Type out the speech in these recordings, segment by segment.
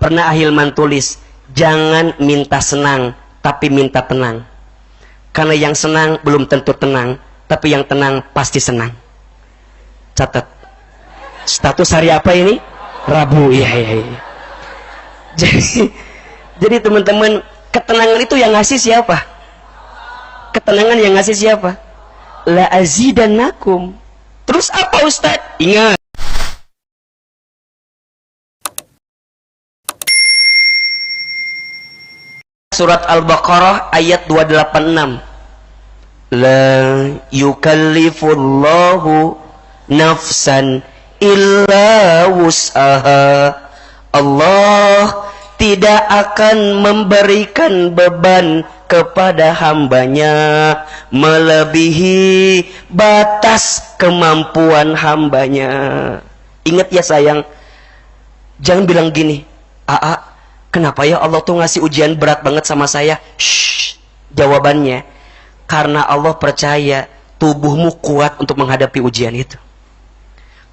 Pernah Ahilman tulis, jangan minta senang, tapi minta tenang. Karena yang senang belum tentu tenang, tapi yang tenang pasti senang. Catat. Status hari apa ini? Rabu. Iya. Jadi teman-teman, ketenangan itu yang ngasih siapa? Ketenangan yang ngasih siapa? La azidannakum. Terus apa Ustaz? Ingat. Surat Al-Baqarah ayat 286. La yukallifullahu nafsan illa wus'aha. Allah tidak akan memberikan beban kepada hambanya melebihi batas kemampuan hambanya. Ingat ya sayang, jangan bilang gini, kenapa ya Allah tuh ngasih ujian berat banget sama saya? Shh, jawabannya, karena Allah percaya tubuhmu kuat untuk menghadapi ujian itu.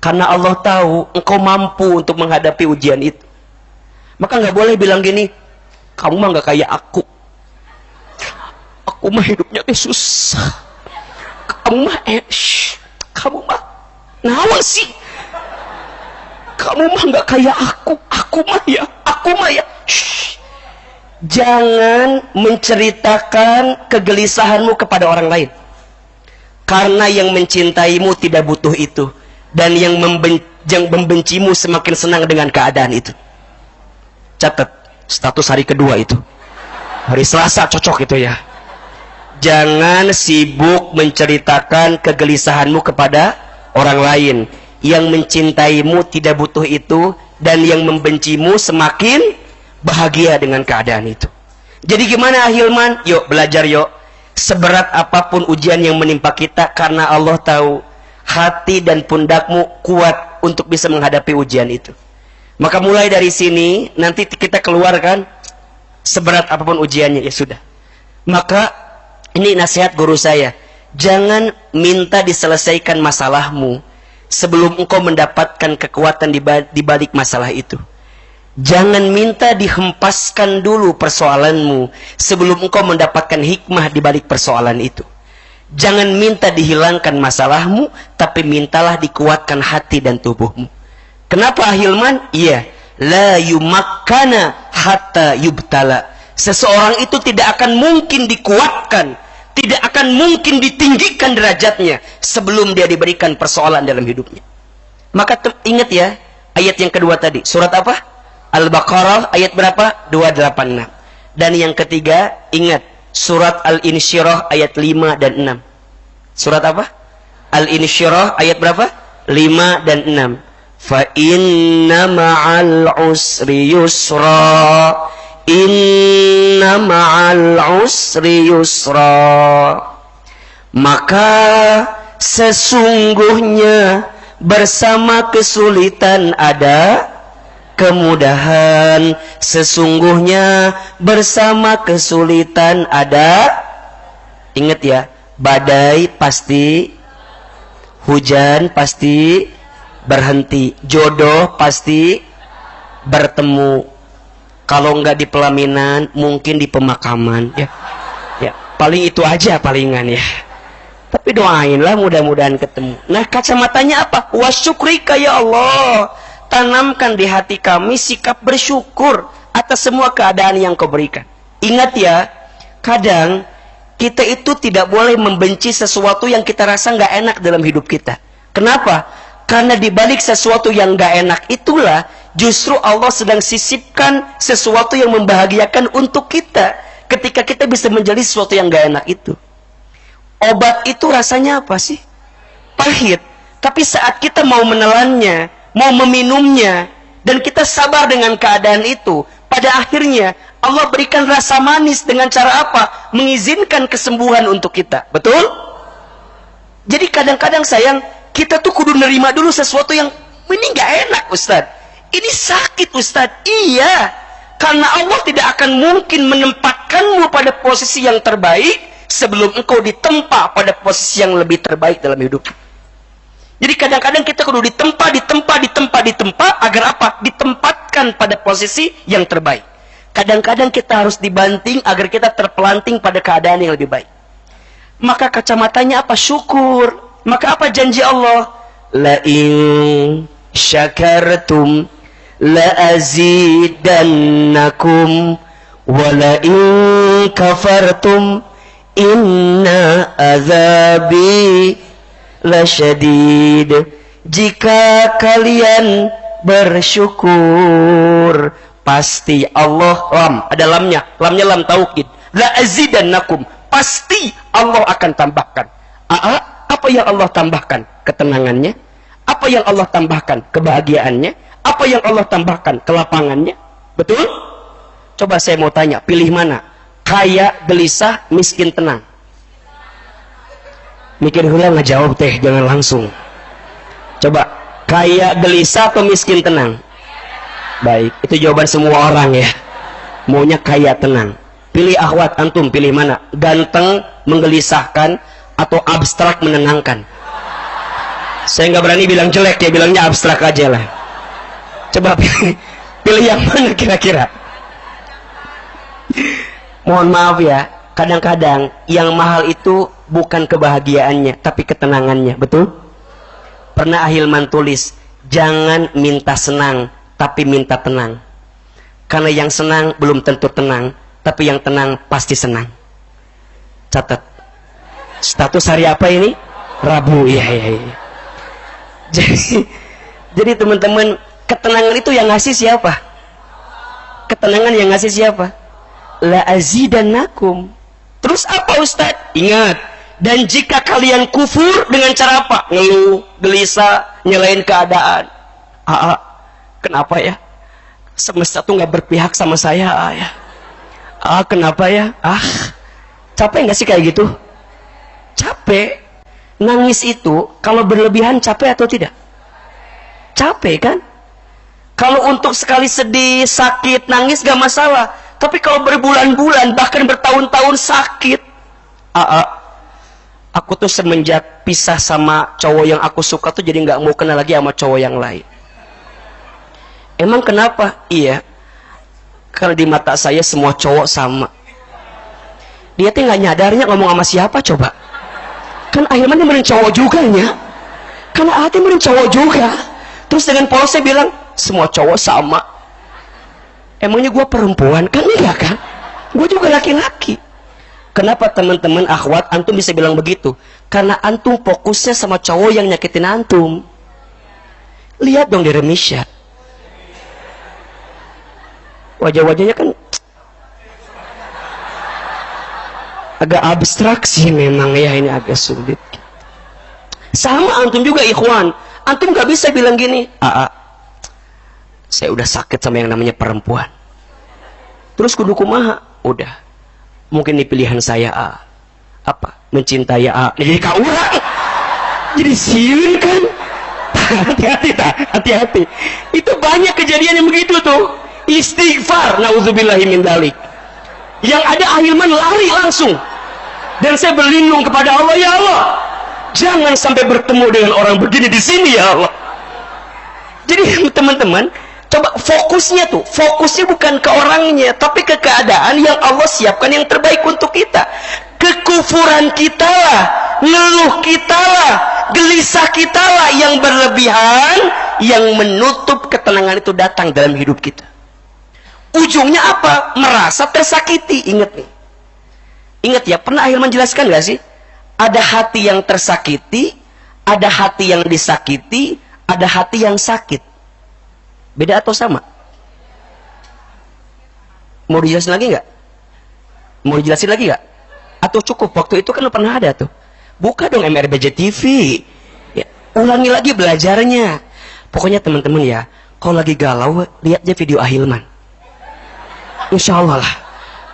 Karena Allah tahu engkau mampu untuk menghadapi ujian itu. Maka nggak boleh bilang gini, kamu mah nggak kayak aku mah hidupnya susah. Kamu mah nawa sih. Kamu mah nggak kayak aku mah ya. Shh. Jangan menceritakan kegelisahanmu kepada orang lain, karena yang mencintaimu tidak butuh itu, dan yang membencimu semakin senang dengan keadaan itu. Catat status hari kedua itu, hari Selasa cocok itu ya. Jangan sibuk menceritakan kegelisahanmu kepada orang lain. Yang mencintaimu tidak butuh itu, dan yang membencimu semakin bahagia dengan keadaan itu. Jadi gimana Ahilman? Yuk belajar yuk. Seberat apapun ujian yang menimpa kita, karena Allah tahu hati dan pundakmu kuat untuk bisa menghadapi ujian itu. Maka mulai dari sini, nanti kita keluarkan seberat apapun ujiannya, ya sudah. Maka ini nasihat guru saya, jangan minta diselesaikan masalahmu sebelum engkau mendapatkan kekuatan di balik masalah itu. Jangan minta dihempaskan dulu persoalanmu sebelum engkau mendapatkan hikmah di balik persoalan itu. Jangan minta dihilangkan masalahmu, tapi mintalah dikuatkan hati dan tubuhmu. Kenapa Ahilman? Iya, la yumakkana hatta yubtala. Seseorang itu tidak akan mungkin dikuatkan, tidak akan mungkin ditinggikan derajatnya sebelum dia diberikan persoalan dalam hidupnya. Maka ingat ya, ayat yang kedua tadi, surat apa? Al-Baqarah ayat berapa? 286. Dan yang ketiga, ingat, surat Al-Insyirah ayat 5 dan 6. Surat apa? Al-Insyirah ayat berapa? 5 dan 6. Fa inna ma'al usri yusra. Inna ma'al usri yusra. Maka sesungguhnya bersama kesulitan ada kemudahan. Sesungguhnya bersama kesulitan ada, ingat ya, badai pasti, hujan pasti berhenti, jodoh pasti bertemu. Kalau enggak di pelaminan, mungkin di pemakaman ya. Ya, paling itu aja palingan ya. Tapi doainlah mudah-mudahan ketemu. Nah, kacamatanya apa? Wasyukrika ya Allah. Tanamkan di hati kami sikap bersyukur atas semua keadaan yang Kau berikan. Ingat ya, kadang kita itu tidak boleh membenci sesuatu yang kita rasa nggak enak dalam hidup kita. Kenapa? Karena di balik sesuatu yang nggak enak itulah justru Allah sedang sisipkan sesuatu yang membahagiakan untuk kita. Ketika kita bisa menjadi sesuatu yang nggak enak itu. Obat itu rasanya apa sih? Pahit. Tapi saat kita mau menelannya, mau meminumnya, dan kita sabar dengan keadaan itu, pada akhirnya Allah berikan rasa manis dengan cara apa? Mengizinkan kesembuhan untuk kita. Betul? Jadi kadang-kadang sayang, kita tuh kudu nerima dulu sesuatu yang ini nggak enak Ustaz. Ini sakit Ustaz. Iya. Karena Allah tidak akan mungkin menempatkanmu pada posisi yang terbaik sebelum engkau ditempa pada posisi yang lebih terbaik dalam hidup. Jadi kadang-kadang kita kudu ditempa agar apa? Ditempatkan pada posisi yang terbaik. Kadang-kadang kita harus dibanting agar kita terpelanting pada keadaan yang lebih baik. Maka kacamatanya apa? Syukur. Maka apa janji Allah? La in syakartum la azidannakum wa la in kafartum inna azabi lasyadid. Jika kalian bersyukur, pasti Allah, ada lamnya lam taukid, la azidannakum, pasti Allah akan tambahkan. Apa yang Allah tambahkan? Ketenangannya. Apa yang Allah tambahkan? Kebahagiaannya. Apa yang Allah tambahkan? Kelapangannya. Betul? Coba saya mau tanya, pilih mana? Kaya, gelisah, miskin, tenang. Mikir hula nggak jawab teh, jangan langsung. Coba, kaya, gelisah, atau miskin, tenang? Baik, itu jawaban semua orang ya. Maunya kaya, tenang. Pilih akhwat, antum pilih mana? Ganteng, menggelisahkan, atau abstrak, menenangkan? Saya nggak berani bilang jelek ya, bilangnya abstrak aja lah. Coba pilih yang mana kira-kira? Mohon maaf ya, kadang-kadang yang mahal itu bukan kebahagiaannya, tapi ketenangannya. Betul? Pernah Ahilman tulis, jangan minta senang, tapi minta tenang. Karena yang senang belum tentu tenang, tapi yang tenang pasti senang. Catat. Status hari apa ini? Rabu. Iya. Jadi teman-teman, ketenangan itu yang ngasih siapa? Ketenangan yang ngasih siapa? La azidannakum. Terus apa Ustaz? Ingat, dan jika kalian kufur dengan cara apa? Ngeluh, gelisah, nyalain keadaan. Kenapa ya? Semesta tuh nggak berpihak sama saya ya. Kenapa ya? Capek nggak sih kayak gitu? Capek. Nangis itu kalau berlebihan capek atau tidak? Capek kan? Kalau untuk sekali sedih, sakit, nangis gak masalah. Tapi kalau berbulan-bulan, bahkan bertahun-tahun sakit. Aku tuh semenjak pisah sama cowok yang aku suka tuh jadi gak mau kenal lagi sama cowok yang lain. Emang kenapa? Iya, karena di mata saya semua cowok sama. Dia tuh gak nyadarnya ngomong sama siapa coba. Kan akhirnya dia cowok juga ya. Karena hati cowok juga. Terus dengan polos saya bilang, semua cowok sama. Emangnya gue perempuan? Kan enggak kan? Gue juga laki-laki. Kenapa teman-teman akhwat antum bisa bilang begitu? Karena antum fokusnya sama cowok yang nyakitin antum. Lihat dong di Remisha. Wajah-wajahnya kan agak abstrak sih memang ya, ini agak sulit. Sama antum juga ikhwan. Antum gak bisa bilang gini, saya udah sakit sama yang namanya perempuan. Terus kudu kumaha? Udah. Mungkin di pilihan saya apa? Mencintai jadi kaurang. Jadi siun kan? Hati-hati. Itu banyak kejadian yang begitu tuh. Istighfar, nauzubillahi min dzalik. Yang ada Ahilman lari langsung. Dan saya berlindung kepada Allah, ya Allah, jangan sampai bertemu dengan orang begini di sini ya Allah. Jadi teman-teman, coba fokusnya bukan ke orangnya, tapi ke keadaan yang Allah siapkan yang terbaik untuk kita. Kekufuran kita lah, ngeluh kita lah, gelisah kita lah yang berlebihan, yang menutup ketenangan itu datang dalam hidup kita. Ujungnya apa? Merasa tersakiti. Ingat nih. Ingat ya, pernah Ahilman jelaskan gak sih? Ada hati yang tersakiti, ada hati yang disakiti, ada hati yang sakit. Beda atau sama? Mau dijelasin lagi nggak? Mau dijelasin lagi nggak? Atau cukup? Waktu itu kan pernah ada tuh. Buka dong MRBJ TV. Ya, ulangi lagi belajarnya. Pokoknya teman-teman ya, kalau lagi galau, lihat aja video Ahilman. Insya Allah lah.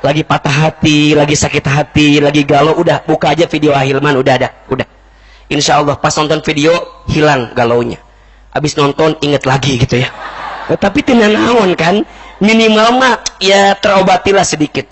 Lagi patah hati, lagi sakit hati, lagi galau, udah buka aja video Ahilman, udah. Insya Allah pas nonton video hilang galaunya. Habis nonton inget lagi gitu ya. Tapi tidak naon kan, minimal mah ya terobatilah sedikit.